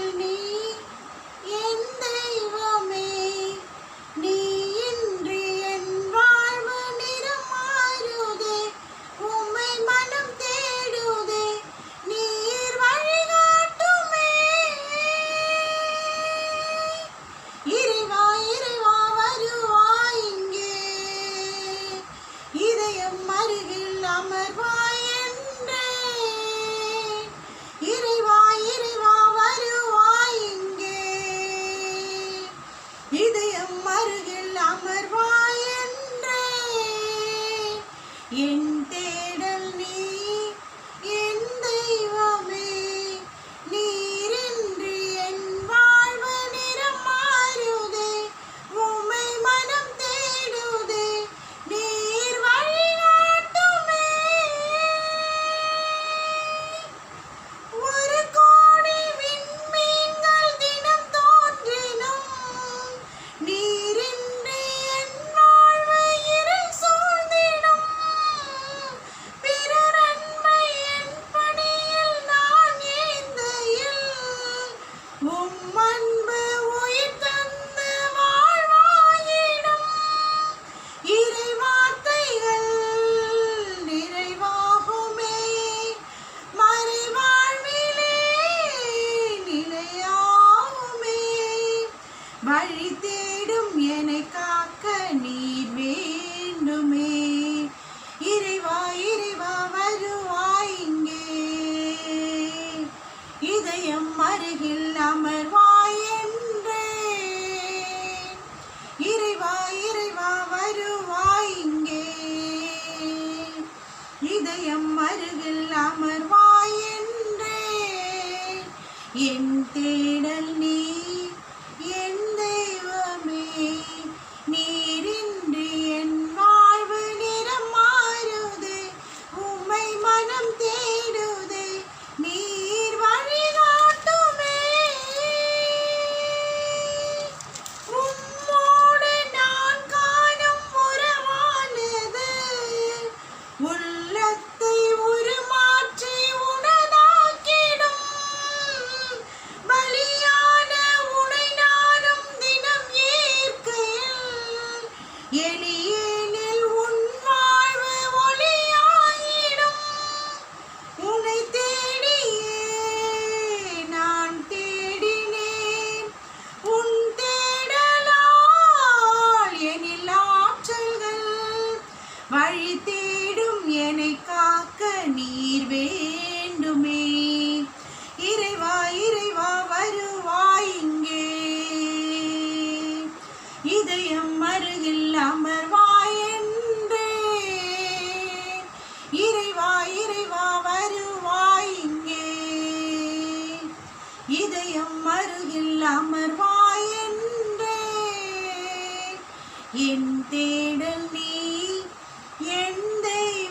தேடல் நீ என் தெய்வமே, நீ இன்றி என் வாழ்வு நிறம் மாறுதே, உம்மை மனம் தேடுதே, நீர் வழிகாட்டுமே. இறைவா இறைவா வருவாய் இங்கே, இதயம் அருகில் அமர்வாய் என்றே. இறைவா இறைவா வருவாய் இங்கே, இதயம் அருகில் அமர்வாய் என்றே. என் தேடல் நீ என் தெய்வமே, நீரின்றி என் வாழ்வு நிறம் மாறுதே, உம்மை மனம் தேடுதே, நீர் வழிகாட்டுமே. ஒரு கோடி விண்மீன்கள் தினம் தோன்றினும், நீரின்றி என் வாழ்வு இருள் சூழ்ந்திடும். பிறர் அன்பை என் பணியில் நான் ஏந்தையில், உம் அன்பு உயிர் தந்து வாழ்வாயிடும். இறை வார்த்தைகள் நிறைவாகுமே, மறைவாழ்விலே நிலையாகுமே. வழி தேடும் என்னை காக்க நீர் வேண்டுமே. இறைவா இறைவா வருவாய் இங்கே, இதயம் அருகில் அமர்வாய் என்றே. இறைவா இறைவா வருவாய் இங்கே, இதயம் அருகில் அமர்வாய் என்றே. என் தேடல் நீ என் தெய்வமே, நீரின்றி என் வாழ்வு நிறம் மாறுதே, உம்மை மனம் தேடுதே, நீர் வழிகாட்டுமே. உம்மோடு நான் காணும் உறவானது, உள்ளத்தை உருமாற்றி உனதாக்கிடும். பலியான உனை நானும் தினம் ஏற்கையில், எளியேனில் உன் வாழ்வு ஒளியாயிடும். உன்னை தேடியே நான் தேடினேன், உன் தேடலால் எனில் ஆற்றல்கள். வழி தேடும் என்னை காக்க நீர் வேண்டுமே. இறைவா இறைவா வருவாய் இங்கே, இதயம் அருகில் அமர்வாய் என்றே. இறைவா இறைவா வருவாய் இங்கே, இதயம் அருகில் அமர்வாய் என்றே. என் தேடல் நீ என் தெய்வமே.